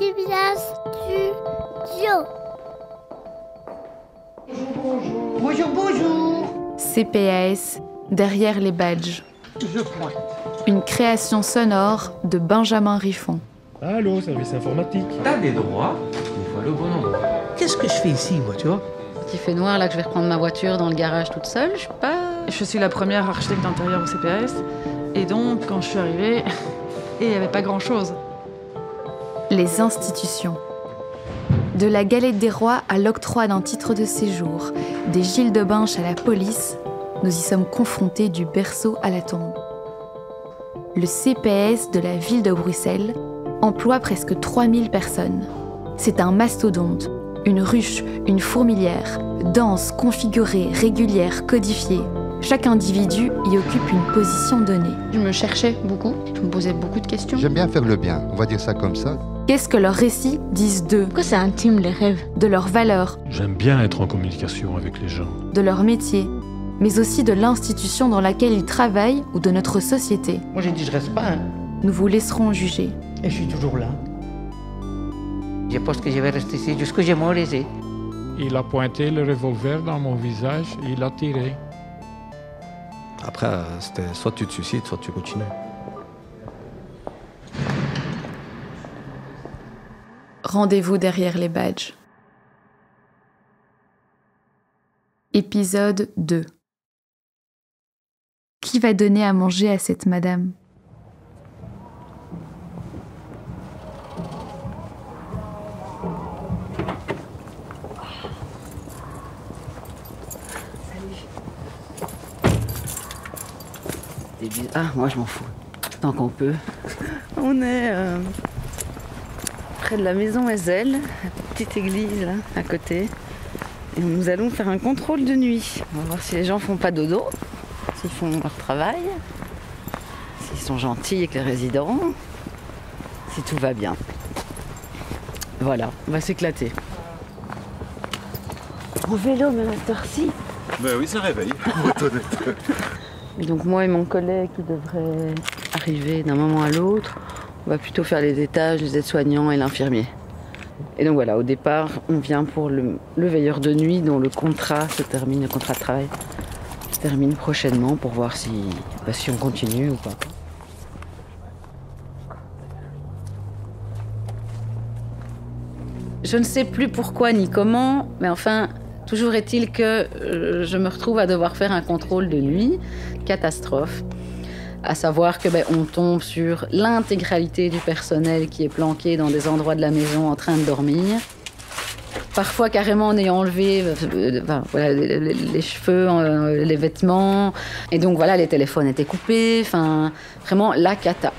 Tibia Studio. Bonjour, bonjour. CPAS, derrière les badges. Je pointe. Une création sonore de Benjamin Riffon. Allô, service informatique. T'as des droits, il faut aller au bon endroit. Qu'est-ce que je fais ici, moi, tu vois? Il fait noir là que je vais reprendre ma voiture dans le garage toute seule, Je suis la première architecte d'intérieur au CPAS, et donc quand je suis arrivée, il n'y avait pas grand-chose. Les institutions. De la galette des rois à l'octroi d'un titre de séjour, des Gilles de Binche à la police, nous y sommes confrontés du berceau à la tombe. Le CPAS de la ville de Bruxelles emploie presque 3000 personnes. C'est un mastodonte, une ruche, une fourmilière, dense, configurée, régulière, codifiée. Chaque individu y occupe une position donnée. Je me cherchais beaucoup, je me posais beaucoup de questions. J'aime bien faire le bien, on va dire ça comme ça. Qu'est-ce que leurs récits disent d'eux, Pourquoi c'est intime les rêves? de leurs valeurs, J'aime bien être en communication avec les gens. de leur métier, mais aussi de l'institution dans laquelle ils travaillent ou de notre société? Moi, j'ai dit, je reste pas, hein. Nous vous laisserons juger. Et je suis toujours là. Je pense que je vais rester ici jusqu'à ce que je m'en laisse. Il a pointé le revolver dans mon visage et il a tiré. Après, c'était soit tu te suicides, soit tu continues. Rendez-vous derrière les badges. Épisode 2. Qui va donner à manger à cette madame? Ah, moi je m'en fous. Tant qu'on peut. On est près de la maison Ezel, la petite église là, à côté. Et nous allons faire un contrôle de nuit. On va voir si les gens font pas dodo, s'ils font leur travail, s'ils sont gentils avec les résidents, si tout va bien. Voilà, on va s'éclater. Au vélo, même à cette heure-ci. Ben oui, ça réveille, pour être honnête. Et donc moi et mon collègue qui devrait arriver d'un moment à l'autre, on va plutôt faire les étages, les aides-soignants et l'infirmier. Et donc voilà, au départ, on vient pour le veilleur de nuit dont le contrat de travail se termine prochainement pour voir si on continue ou pas. Je ne sais plus pourquoi ni comment, mais enfin, toujours est-il que je me retrouve à devoir faire un contrôle de nuit, catastrophe. À savoir que on tombe sur l'intégralité du personnel qui est planqué dans des endroits de la maison en train de dormir. Parfois carrément en ayant enlevé les cheveux, les vêtements. Et donc voilà, les téléphones étaient coupés. Enfin, vraiment la cata.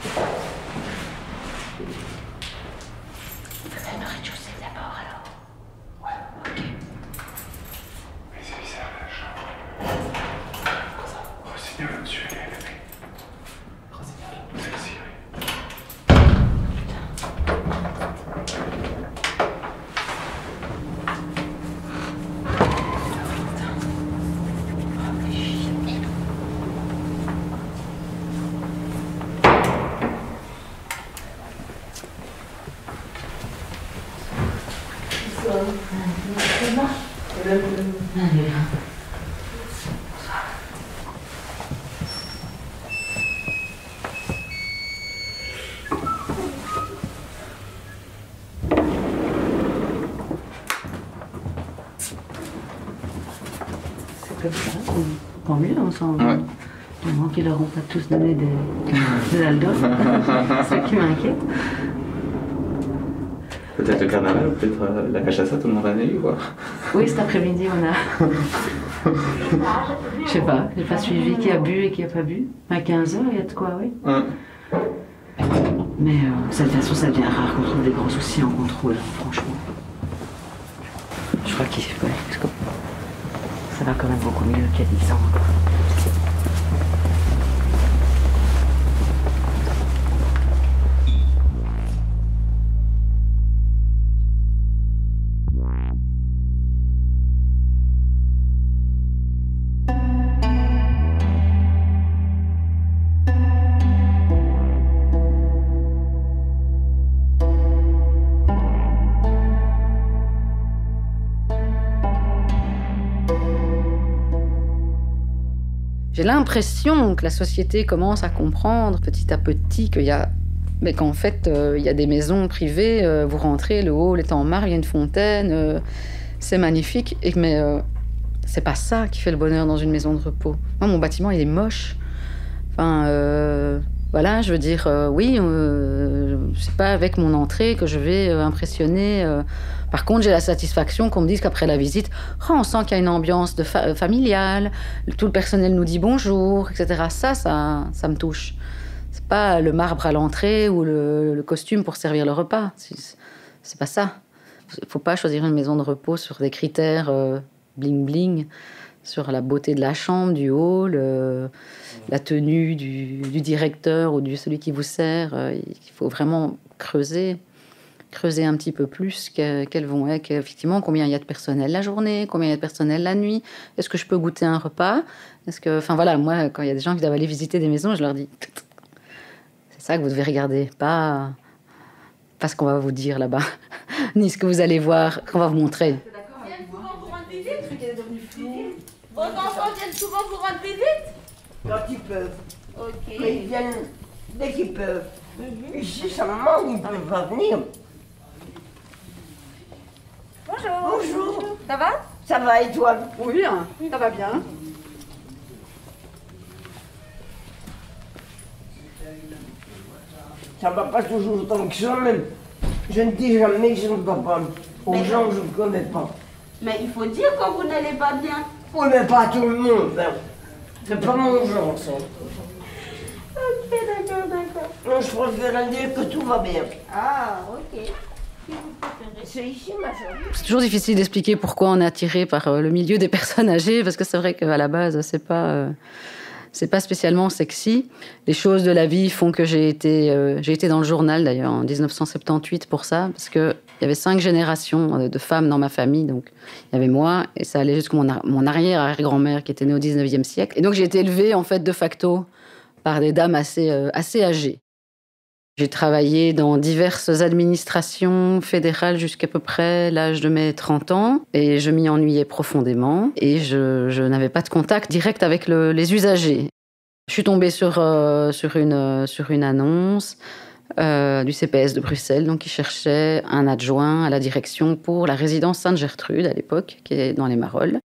Comme ça, tant mieux ensemble. Ouais. Du moins qu'ils leur ont pas tous donné des Aldos. C'est ça qui m'inquiète. Peut-être le carnaval, ou peut-être la cachaça, tout le monde en a eu, quoi. Oui, cet après-midi, on a... Je sais pas, j'ai pas suivi qui a bu et qui a pas bu. À 15h, il y a de quoi, oui. Ouais. Mais de toute façon, ça devient rare qu'on trouve des grands soucis en contrôle, franchement. Je crois qu'il... Ouais, parce que ça va quand même beaucoup mieux qu'il y a 10 ans. J'ai l'impression que la société commence à comprendre petit à petit mais qu'en fait, il y a des maisons privées, vous rentrez, le hall est en marbre, il y a une fontaine, c'est magnifique, mais c'est pas ça qui fait le bonheur dans une maison de repos. Moi, mon bâtiment, il est moche. Enfin, voilà, je veux dire, oui, c'est pas avec mon entrée que je vais impressionner. Par contre, j'ai la satisfaction qu'on me dise qu'après la visite, oh, on sent qu'il y a une ambiance familiale, tout le personnel nous dit bonjour, etc. Ça me touche. C'est pas le marbre à l'entrée ou le costume pour servir le repas. C'est pas ça. Faut pas choisir une maison de repos sur des critères bling-bling, sur la beauté de la chambre, du hall, la tenue du directeur ou de celui qui vous sert. Il faut vraiment creuser un petit peu plus quels vont être, effectivement, combien il y a de personnel la journée, combien il y a de personnel la nuit, est-ce que je peux goûter un repas, enfin voilà, moi, quand il y a des gens qui doivent aller visiter des maisons, je leur dis, c'est ça que vous devez regarder, pas ce qu'on va vous dire là-bas, ni ce que vous allez voir, qu'on va vous montrer. Vos enfants viennent souvent vous rendre visite? Quand ils peuvent. Ok. Mais ils viennent dès qu'ils peuvent. Ici, ça me manque, ils ne peuvent pas venir. Bonjour. Bonjour. Ça va? Ça va et toi? Oui, ça va bien. Ça ne va pas toujours autant que ça, même. Je ne dis jamais que je ne vais pas aux gens que je ne connais pas. Mais il faut dire quand vous n'allez pas bien. Oui, mais pas tout le monde. Hein. C'est pas mon genre, ça. Ok, d'accord. Non, je préfère dire que tout va bien. Ah, ok. C'est ici, ma soeur. C'est toujours difficile d'expliquer pourquoi on est attiré par le milieu des personnes âgées, parce que c'est vrai qu'à la base, c'est pas spécialement sexy. Les choses de la vie font que j'ai été dans le journal, d'ailleurs, en 1978 pour ça, parce qu'il y avait 5 générations de femmes dans ma famille. Donc, il y avait moi, et ça allait jusqu'à mon arrière-arrière-grand-mère qui était née au 19e siècle. Et donc, j'ai été élevée, en fait, de facto, par des dames assez âgées. J'ai travaillé dans diverses administrations fédérales jusqu'à peu près l'âge de mes 30 ans et je m'y ennuyais profondément et je n'avais pas de contact direct avec les usagers. Je suis tombée sur une annonce du CPS de Bruxelles, donc qui cherchait un adjoint à la direction pour la résidence Sainte-Gertrude à l'époque, qui est dans les Marolles.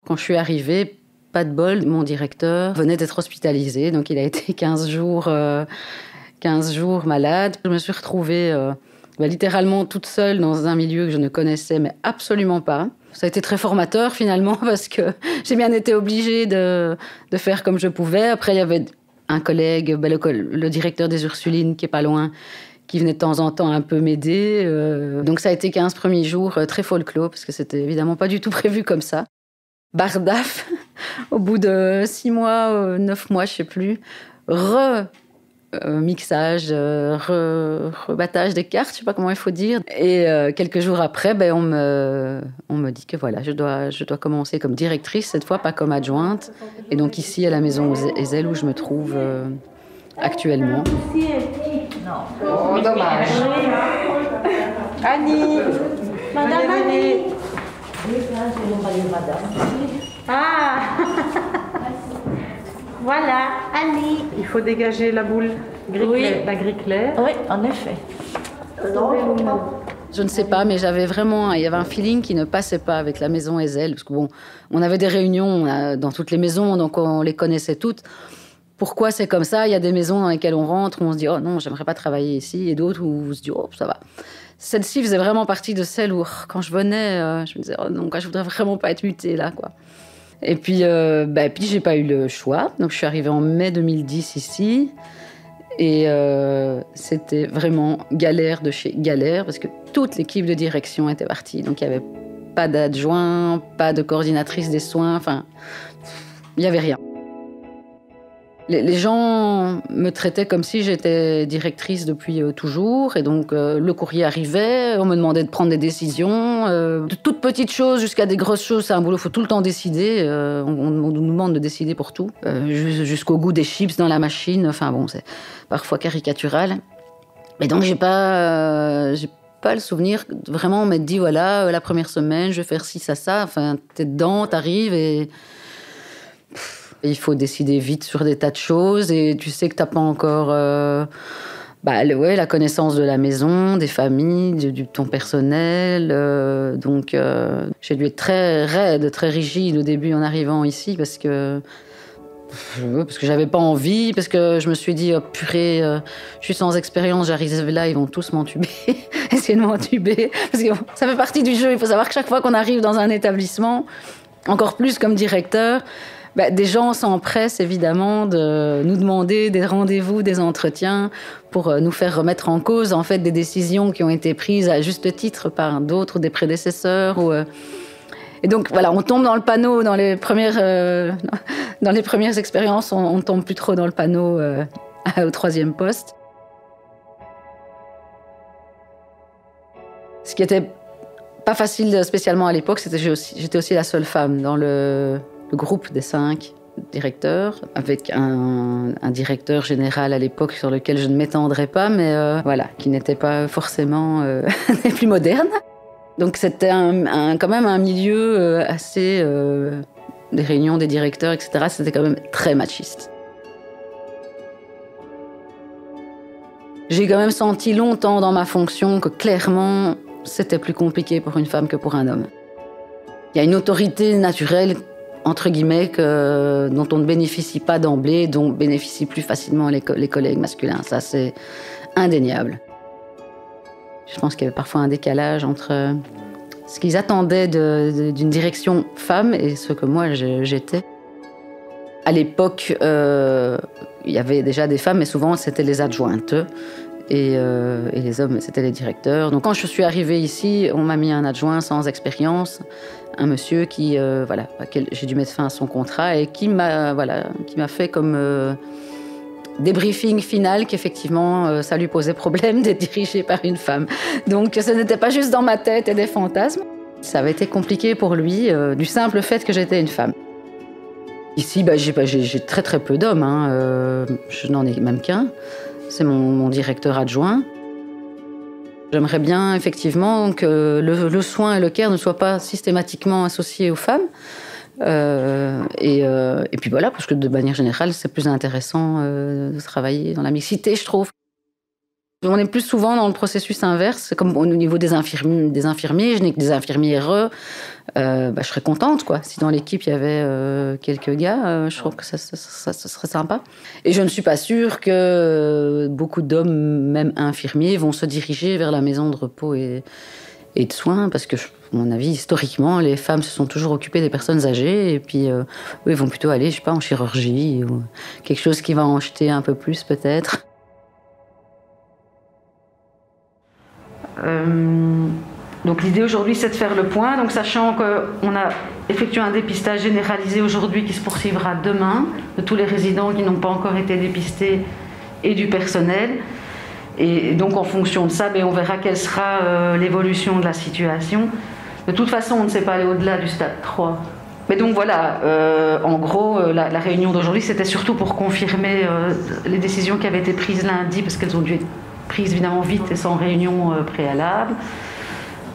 Quand je suis arrivée, pas de bol, mon directeur venait d'être hospitalisé, donc il a été 15 jours malade. Je me suis retrouvée littéralement toute seule dans un milieu que je ne connaissais mais absolument pas. Ça a été très formateur finalement parce que j'ai bien été obligée de faire comme je pouvais. Après, il y avait un collègue, le directeur des Ursulines qui est pas loin, qui venait de temps en temps un peu m'aider. Donc ça a été 15 premiers jours très folklore parce que c'était évidemment pas du tout prévu comme ça. Bardaf, au bout de 6 mois, 9 mois, je sais plus, mixage, rebattage des cartes, je sais pas comment il faut dire. Et quelques jours après, on me dit que voilà, je dois commencer comme directrice, cette fois pas comme adjointe. Et donc ici, à la maison Ezel, où je me trouve actuellement. Oh, dommage. Annie. Madame Annie. Ah. Voilà, Annie. Il faut dégager la boule la grille claire. Oui, en effet. Je ne sais pas, mais il y avait un feeling qui ne passait pas avec la maison Ezel. Parce que bon, on avait des réunions dans toutes les maisons, donc on les connaissait toutes. Pourquoi c'est comme ça? Il y a des maisons dans lesquelles on rentre, où on se dit « Oh non, j'aimerais pas travailler ici », et d'autres où on se dit « Oh, ça va ». Celle-ci faisait vraiment partie de celles où, quand je venais, je me disais « Oh non, je voudrais vraiment pas être mutée là, quoi ». Et puis, puis j'ai pas eu le choix. Donc, je suis arrivée en mai 2010 ici. Et c'était vraiment galère de chez galère, parce que toute l'équipe de direction était partie. Donc, il n'y avait pas d'adjoint, pas de coordinatrice des soins. Enfin, il n'y avait rien. Les gens me traitaient comme si j'étais directrice depuis toujours. Et donc, le courrier arrivait, on me demandait de prendre des décisions. De toutes petites choses jusqu'à des grosses choses, c'est un boulot, il faut tout le temps décider. On nous demande de décider pour tout. Jusqu'au goût des chips dans la machine. Enfin bon, c'est parfois caricatural. Et donc, j'ai pas le souvenir de vraiment m'être dit, voilà, la première semaine, je vais faire ci, ça. Enfin, t'es dedans, t'arrives et... Il faut décider vite sur des tas de choses et tu sais que t'as pas encore la connaissance de la maison, des familles, de ton personnel. Donc j'ai dû être très raide, très rigide au début en arrivant ici parce que j'avais pas envie, parce que je me suis dit, oh, purée, je suis sans expérience, j'arrive là, ils vont tous m'entuber, essayer de m'entuber. Parce que ça fait partie du jeu. Il faut savoir que chaque fois qu'on arrive dans un établissement, encore plus comme directeur, des gens s'empressent évidemment de nous demander des rendez-vous, des entretiens pour nous faire remettre en cause en fait des décisions qui ont été prises à juste titre par d'autres, des prédécesseurs. Et donc voilà, on tombe dans le panneau dans les premières expériences, on tombe plus trop dans le panneau au 3e poste. Ce qui était pas facile spécialement à l'époque, c'était que j'étais aussi la seule femme dans le groupe des 5 directeurs, avec un directeur général à l'époque sur lequel je ne m'étendrai pas, mais qui n'était pas forcément des plus modernes. Donc c'était quand même un milieu assez... des réunions des directeurs, etc., c'était quand même très machiste. J'ai quand même senti longtemps dans ma fonction que clairement, c'était plus compliqué pour une femme que pour un homme. Il y a une autorité naturelle, entre guillemets, dont on ne bénéficie pas d'emblée, dont bénéficient plus facilement les collègues masculins. Ça, c'est indéniable. Je pense qu'il y avait parfois un décalage entre ce qu'ils attendaient d'une direction femme et ce que moi j'étais. À l'époque, il y avait déjà des femmes, mais souvent c'était les adjointes. Et les hommes, c'était les directeurs. Donc quand je suis arrivée ici, on m'a mis un adjoint sans expérience, un monsieur qui, j'ai dû mettre fin à son contrat et qui m'a fait comme débriefing final qu'effectivement, ça lui posait problème d'être dirigé par une femme. Donc ce n'était pas juste dans ma tête et des fantasmes. Ça avait été compliqué pour lui, du simple fait que j'étais une femme. Ici, j'ai très très peu d'hommes. Je n'en ai même qu'un. C'est mon directeur adjoint. J'aimerais bien effectivement que le soin et le care ne soient pas systématiquement associés aux femmes. Et puis voilà, parce que de manière générale, c'est plus intéressant de travailler dans la mixité, je trouve. On est plus souvent dans le processus inverse, comme au niveau des infirmiers, je n'ai que des infirmières. Je serais contente, quoi. Si dans l'équipe, il y avait quelques gars, je trouve que ça serait sympa. Et je ne suis pas sûre que beaucoup d'hommes, même infirmiers, vont se diriger vers la maison de repos et de soins, parce que, à mon avis, historiquement, les femmes se sont toujours occupées des personnes âgées, et puis eux, ils vont plutôt aller, je sais pas, en chirurgie, ou quelque chose qui va en jeter un peu plus, peut-être. Donc l'idée aujourd'hui, c'est de faire le point. Donc sachant qu'on a effectué un dépistage généralisé aujourd'hui qui se poursuivra demain, de tous les résidents qui n'ont pas encore été dépistés et du personnel. Et donc en fonction de ça, on verra quelle sera l'évolution de la situation. De toute façon, on ne sait pas aller au-delà du stade 3. Mais donc voilà, en gros, la réunion d'aujourd'hui, c'était surtout pour confirmer les décisions qui avaient été prises lundi, parce qu'elles ont dû être prises évidemment vite et sans réunion préalable.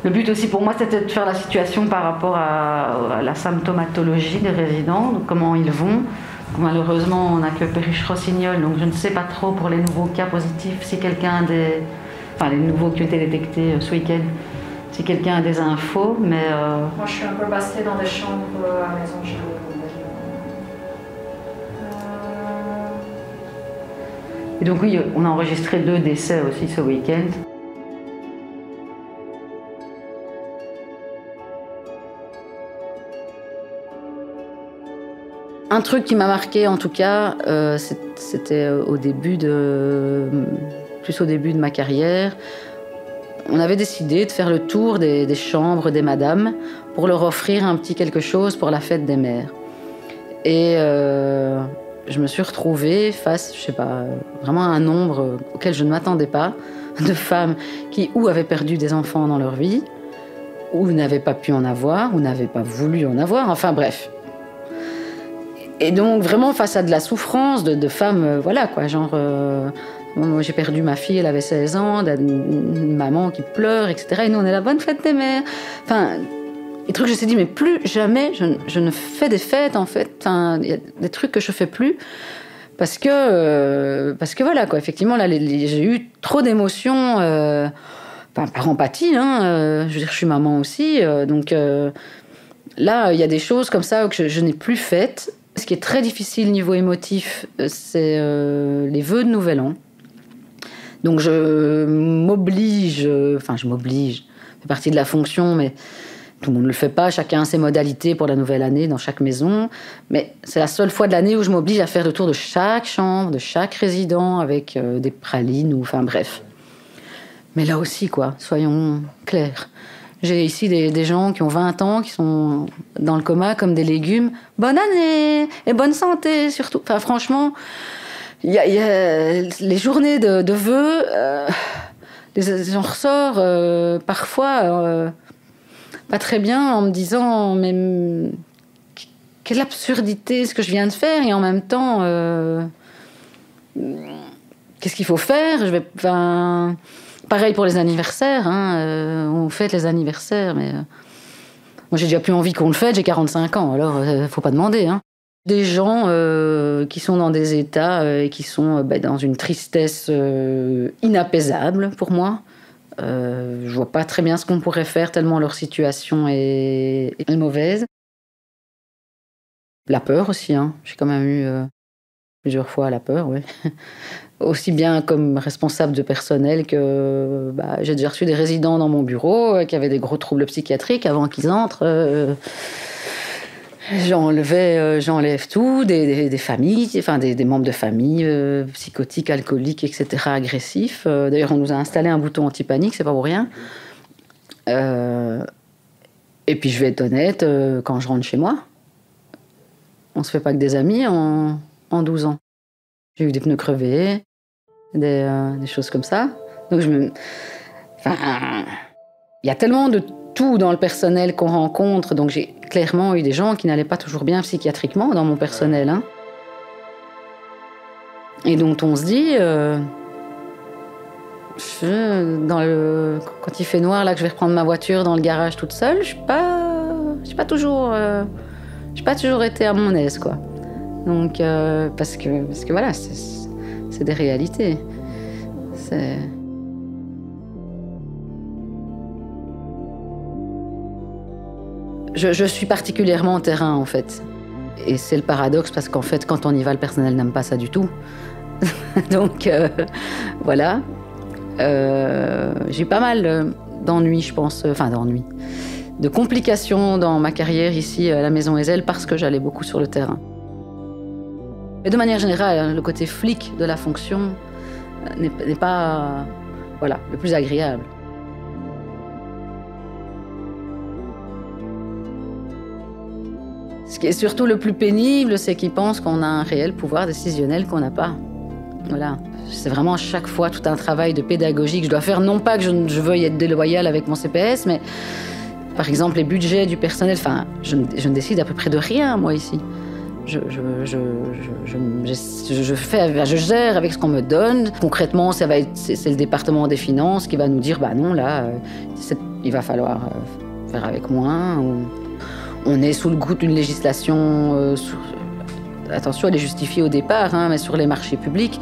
Le but aussi pour moi, c'était de faire la situation par rapport à la symptomatologie des résidents, donc comment ils vont. Malheureusement, on n'a que Perruche-Rossignol, donc je ne sais pas trop pour les nouveaux cas positifs, si quelqu'un les nouveaux qui ont été détectés ce week-end, si quelqu'un a des infos, mais... Moi, je suis un peu passée dans des chambres à la maison. Et donc oui, on a enregistré 2 décès aussi ce week-end. Un truc qui m'a marqué en tout cas, c'était plus au début de ma carrière. On avait décidé de faire le tour des chambres des madames pour leur offrir un petit quelque chose pour la fête des mères. Et je me suis retrouvée face, je sais pas, vraiment à un nombre auquel je ne m'attendais pas, de femmes qui ou avaient perdu des enfants dans leur vie, ou n'avaient pas pu en avoir, ou n'avaient pas voulu en avoir, enfin bref. Et donc vraiment face à de la souffrance de femmes, voilà quoi, genre... moi j'ai perdu ma fille, elle avait 16 ans, une maman qui pleure, etc. Et nous on est la bonne fête des mères. Enfin, des trucs, je me suis dit, mais plus jamais je ne fais des fêtes, en fait. Enfin, il y a des trucs que je fais plus. Parce que voilà, quoi. Effectivement, là, j'ai eu trop d'émotions, par empathie, hein. Je veux dire, je suis maman aussi. Donc là, il y a des choses comme ça que je n'ai plus faites. Ce qui est très difficile niveau émotif, c'est les vœux de Nouvel An. Donc je m'oblige, ça fait partie de la fonction, mais tout le monde ne le fait pas, chacun a ses modalités pour la nouvelle année dans chaque maison. Mais c'est la seule fois de l'année où je m'oblige à faire le tour de chaque chambre, de chaque résident, avec des pralines, enfin bref. Mais là aussi, quoi, soyons clairs. J'ai ici des gens qui ont 20 ans, qui sont dans le coma comme des légumes. Bonne année et bonne santé, surtout. Enfin, franchement, il y a les journées de vœux, j'en ressors parfois pas très bien en me disant mais quelle absurdité ce que je viens de faire, et en même temps qu'est-ce qu'il faut faire. Pareil pour les anniversaires, hein, on fête les anniversaires, mais moi j'ai déjà plus envie qu'on le fête, j'ai 45 ans, alors faut pas demander, hein. Des gens qui sont dans des états et qui sont dans une tristesse inapaisable pour moi. Je vois pas très bien ce qu'on pourrait faire tellement leur situation est mauvaise. La peur aussi, hein. J'ai quand même eu plusieurs fois la peur, oui. Aussi bien comme responsable de personnel que j'ai déjà reçu des résidents dans mon bureau qui avaient des gros troubles psychiatriques avant qu'ils entrent. J'enlève tout, des familles, enfin des membres de famille psychotiques, alcooliques, etc., agressifs. D'ailleurs, on nous a installé un bouton anti-panique, c'est pas pour rien. Et puis, je vais être honnête, quand je rentre chez moi, on se fait pas que des amis en 12 ans. J'ai eu des pneus crevés, des choses comme ça. Donc, il y a tellement de tout dans le personnel qu'on rencontre, donc j'ai clairement eu des gens qui n'allaient pas toujours bien psychiatriquement dans mon personnel, hein. Et donc on se dit, quand il fait noir, là que je vais reprendre ma voiture dans le garage toute seule, j'ai pas toujours été à mon aise, quoi. Donc parce que voilà, c'est des réalités. Je suis particulièrement en terrain, en fait. Et c'est le paradoxe, parce qu'en fait, quand on y va, le personnel n'aime pas ça du tout. Donc, voilà. J'ai eu pas mal d'ennuis, je pense. D'ennuis. De complications dans ma carrière ici, à la Maison Ezel, parce que j'allais beaucoup sur le terrain. Mais de manière générale, le côté flic de la fonction n'est pas le plus agréable. Ce qui est surtout le plus pénible, c'est qu'ils pensent qu'on a un réel pouvoir décisionnel qu'on n'a pas. Voilà. C'est vraiment à chaque fois tout un travail de pédagogie que je dois faire. Non pas que je veuille être déloyale avec mon CPS, mais par exemple les budgets du personnel, je ne décide à peu près de rien, moi, ici. Je gère avec ce qu'on me donne. Concrètement, c'est le département des finances qui va nous dire non, là, il va falloir faire avec moins. On est sous le goût d'une législation, attention, elle est justifiée au départ, hein, mais sur les marchés publics.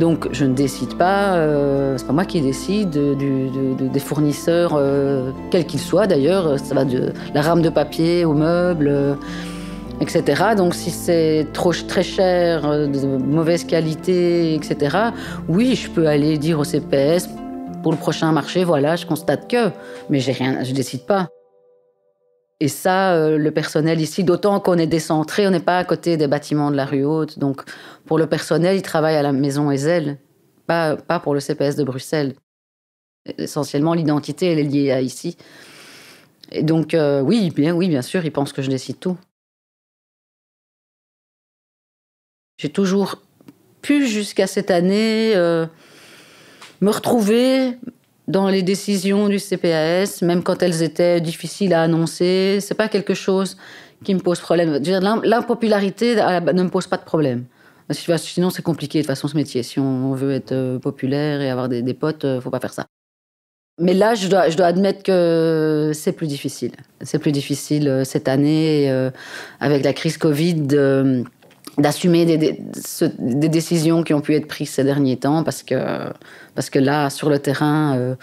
Donc je ne décide pas, c'est pas moi qui décide des fournisseurs, quels qu'ils soient d'ailleurs. Ça va de la rame de papier aux meubles, etc. Donc si c'est très cher, de mauvaise qualité, etc., oui, je peux aller dire au CPS, pour le prochain marché, voilà, je constate que, mais je décide pas. Et ça, le personnel ici, d'autant qu'on est décentré, on n'est pas à côté des bâtiments de la rue Haute. Donc, pour le personnel, il travaille à la Maison Ezel, pas pour le CPS de Bruxelles. Essentiellement, l'identité, elle est liée à ici. Et donc, oui, bien sûr, ils pensent que je décide tout. J'ai toujours pu, jusqu'à cette année, me retrouver dans les décisions du CPAS, même quand elles étaient difficiles à annoncer. C'est pas quelque chose qui me pose problème. L'impopularité ne me pose pas de problème. Sinon, c'est compliqué, de toute façon, ce métier. Si on veut être populaire et avoir des potes, faut pas faire ça. Mais là, je dois admettre que c'est plus difficile. C'est plus difficile cette année, avec la crise Covid, d'assumer des décisions qui ont pu être prises ces derniers temps, parce que là, sur le terrain,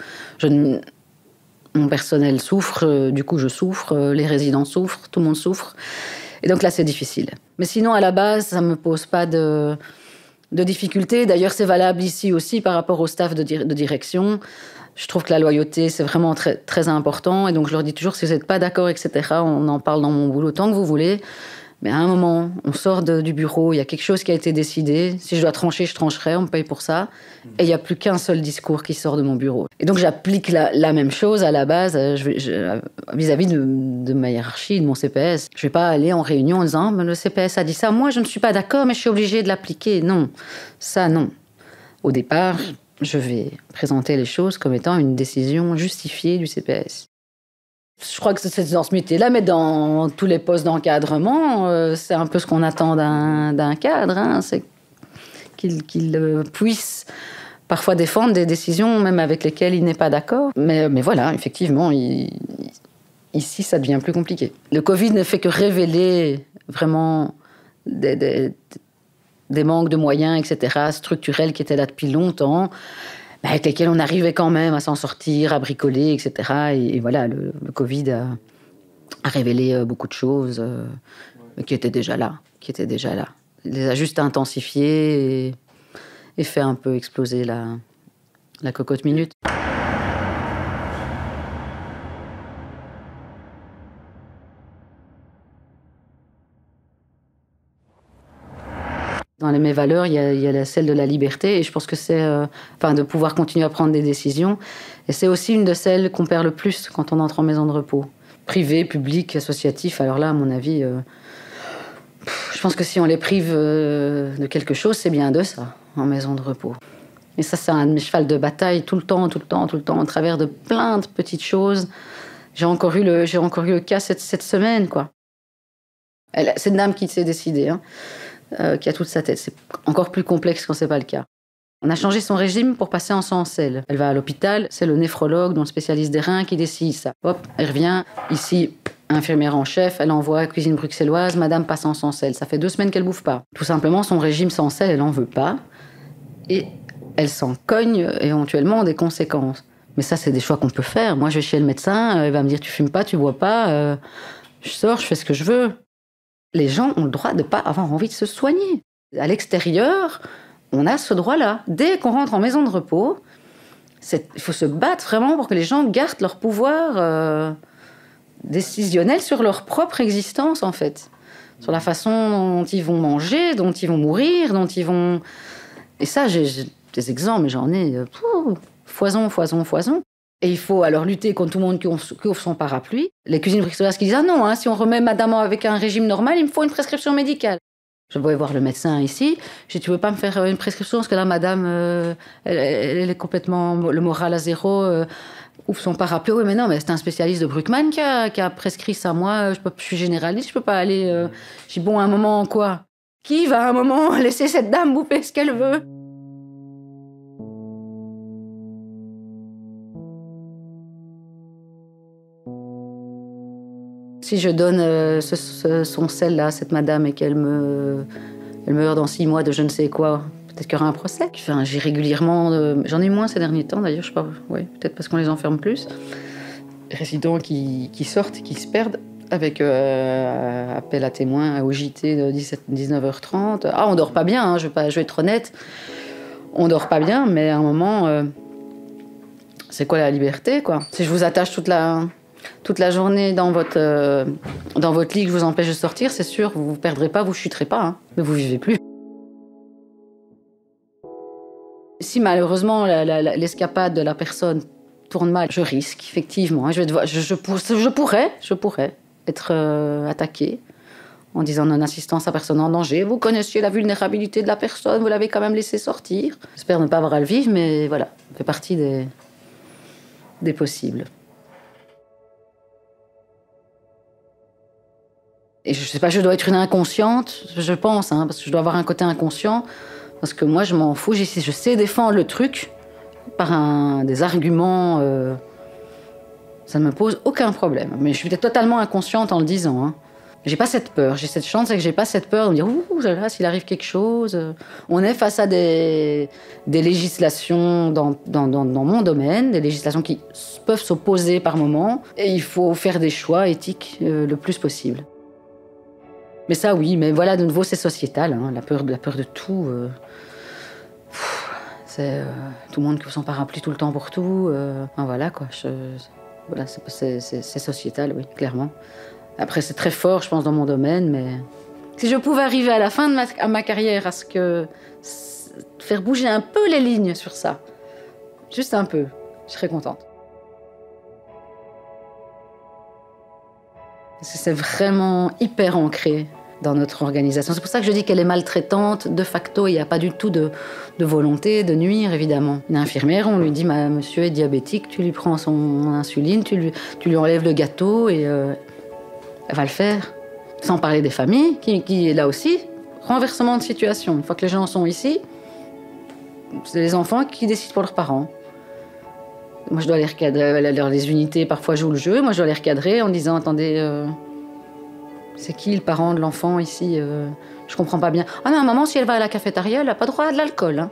mon personnel souffre, du coup je souffre, les résidents souffrent, tout le monde souffre. Et donc là, c'est difficile. Mais sinon, à la base, ça ne me pose pas de difficultés. D'ailleurs, c'est valable ici aussi par rapport au staff de direction. Je trouve que la loyauté, c'est vraiment très, très important. Et donc, je leur dis toujours, si vous n'êtes pas d'accord, etc., on en parle dans mon boulot tant que vous voulez. Mais à un moment, on sort du bureau, il y a quelque chose qui a été décidé. Si je dois trancher, je trancherai, on me paye pour ça. Et il n'y a plus qu'un seul discours qui sort de mon bureau. Et donc, j'applique la même chose à la base vis-à-vis de ma hiérarchie, de mon CPS. Je ne vais pas aller en réunion en disant « le CPS a dit ça, moi je ne suis pas d'accord, mais je suis obligée de l'appliquer ». Non, ça non. Au départ, je vais présenter les choses comme étant une décision justifiée du CPS. Je crois que c'est dans ce métier-là, mais dans tous les postes d'encadrement, c'est un peu ce qu'on attend d'un cadre. Hein, c'est qu'il puisse parfois défendre des décisions, même avec lesquelles il n'est pas d'accord. Mais voilà, effectivement, ici, ça devient plus compliqué. Le Covid ne fait que révéler vraiment des manques de moyens, etc., structurels qui étaient là depuis longtemps, avec lesquels on arrivait quand même à s'en sortir, à bricoler, etc. Et voilà, le Covid a révélé beaucoup de choses qui étaient déjà là. Il les a juste intensifiées et fait un peu exploser la cocotte minute. Dans mes valeurs, il y a celle de la liberté, et je pense que c'est de pouvoir continuer à prendre des décisions. Et c'est aussi une de celles qu'on perd le plus quand on entre en maison de repos. Privé, public, associatif, alors là, à mon avis, je pense que si on les prive de quelque chose, c'est bien de ça, en maison de repos. Et ça, c'est un de mes chevals de bataille tout le temps, au travers de plein de petites choses. J'ai encore eu le cas cette semaine, quoi. C'est une dame qui s'est décidée, hein. Qui a toute sa tête. C'est encore plus complexe quand c'est pas le cas. On a changé son régime pour passer en sans-sel. Elle va à l'hôpital, c'est le néphrologue, donc le spécialiste des reins, qui décide ça. Hop, elle revient, ici, infirmière en chef, elle envoie à la cuisine bruxelloise, madame passe en sans-sel. Ça fait 2 semaines qu'elle bouffe pas. Tout simplement, son régime sans-sel, elle en veut pas. Et elle s'en cogne éventuellement des conséquences. Mais ça, c'est des choix qu'on peut faire. Moi, je vais chez le médecin, il va me dire, tu fumes pas, tu bois pas, je sors, je fais ce que je veux. Les gens ont le droit de ne pas avoir envie de se soigner. À l'extérieur, on a ce droit-là. Dès qu'on rentre en maison de repos, il faut se battre vraiment pour que les gens gardent leur pouvoir décisionnel sur leur propre existence, en fait. Sur la façon dont ils vont manger, dont ils vont mourir, dont ils vont... Et ça, j'ai des exemples, mais j'en ai foison. Et il faut alors lutter contre tout le monde qui ouvre son parapluie. Les cuisines bruxelloises qui disent « Ah non, hein, si on remet madame avec un régime normal, il me faut une prescription médicale. » Je vais voir le médecin ici. Je dis « Tu veux pas me faire une prescription parce que là, madame, elle est complètement le moral à zéro, ouvre son parapluie. » Oui, mais non, mais c'est un spécialiste de Bruckmann qui a prescrit ça. Moi, je suis généraliste, je peux pas aller... Je dis « Bon, à un moment, quoi ? Qui va à un moment laisser cette dame bouffer ce qu'elle veut ?» Si je donne son sel-là à cette madame et qu'elle meurt dans 6 mois de je ne sais quoi, peut-être qu'il y aura un procès. Enfin, j'ai régulièrement... J'en ai moins ces derniers temps, d'ailleurs, je sais pas. Ouais, peut-être parce qu'on les enferme plus. Les résidents qui sortent, qui se perdent, avec appel à témoins au JT de 19h30. Ah, on dort pas bien, hein, je vais être honnête. On dort pas bien, mais à un moment... c'est quoi la liberté, quoi? Si je vous attache toute la journée dans votre lit, que je vous empêche de sortir, c'est sûr, vous ne perdrez pas, vous chuterez pas, hein, mais vous vivez plus. Si malheureusement l'escapade de la personne tourne mal, je risque, effectivement. Hein, je pourrais être attaquée en disant non-assistance à personne en danger. Vous connaissiez la vulnérabilité de la personne, vous l'avez quand même laissé sortir. J'espère ne pas avoir à le vivre, mais voilà, ça fait partie des possibles. Et je sais pas, je dois être une inconsciente, je pense, hein, parce que je dois avoir un côté inconscient, parce que moi, je m'en fous, je sais défendre le truc, par des arguments, ça ne me pose aucun problème. Mais je suis peut-être totalement inconsciente en le disant. Hein. J'ai pas cette peur. J'ai cette chance, c'est que j'ai pas cette peur de me dire ouh là, s'il arrive quelque chose. On est face à des législations dans mon domaine, des législations qui peuvent s'opposer par moments, et il faut faire des choix éthiques le plus possible. Mais ça, oui. Mais voilà, de nouveau, c'est sociétal. Hein, la peur de tout. C'est tout le monde qui veut son parapluie tout le temps pour tout. Enfin, voilà quoi. Voilà, c'est sociétal, oui, clairement. Après, c'est très fort, je pense, dans mon domaine, mais si je pouvais arriver à la fin de ma carrière à faire bouger un peu les lignes sur ça, juste un peu, je serais contente. Parce que c'est vraiment hyper ancré dans notre organisation. C'est pour ça que je dis qu'elle est maltraitante. De facto, il n'y a pas du tout de volonté de nuire, évidemment. Une infirmière, on lui dit, monsieur est diabétique, tu lui prends son insuline, tu lui enlèves le gâteau et elle va le faire. Sans parler des familles, qui est là aussi. Renversement de situation. Une fois que les gens sont ici, c'est les enfants qui décident pour leurs parents. Moi, je dois les recadrer. Les unités, parfois, jouent le jeu. Moi, je dois les recadrer en disant, attendez... c'est qui le parent de l'enfant ici Je comprends pas bien. Ah non, maman, si elle va à la cafétéria, elle n'a pas droit à de l'alcool. Hein.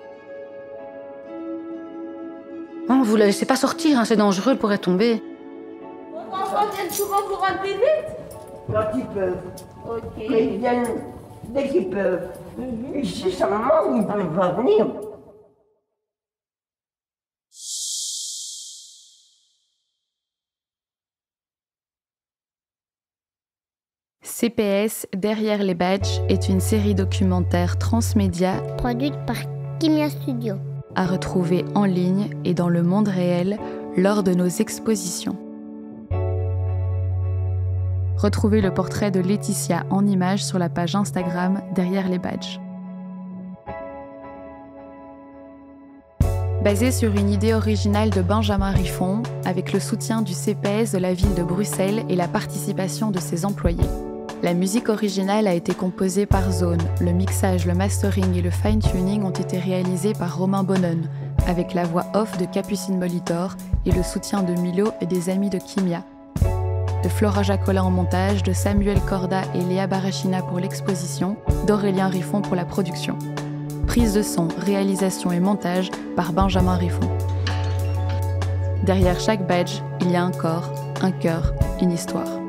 Non, vous la laissez pas sortir, hein, c'est dangereux, elle pourrait tomber. Vos enfants viennent souvent vous rendre visite? Quand ils peuvent. Ok. Mais ils viennent dès qu'ils peuvent. Et si sa maman, ils ne peuvent pas venir. CPS Derrière les badges est une série documentaire transmédia produite par Kimia Studio, à retrouver en ligne et dans le monde réel lors de nos expositions. Retrouvez le portrait de Laetitia en images sur la page Instagram Derrière les badges. Basé sur une idée originale de Benjamin Riffon, avec le soutien du CPS de la ville de Bruxelles et la participation de ses employés. La musique originale a été composée par Zone. Le mixage, le mastering et le fine-tuning ont été réalisés par Romain Bonnon, avec la voix off de Capucine Molitor et le soutien de Milo et des amis de Kimia. De Flora Jacolin en montage, de Samuel Corda et Léa Barachina pour l'exposition, d'Aurélien Riffon pour la production. Prise de son, réalisation et montage par Benjamin Riffon. Derrière chaque badge, il y a un corps, un cœur, une histoire.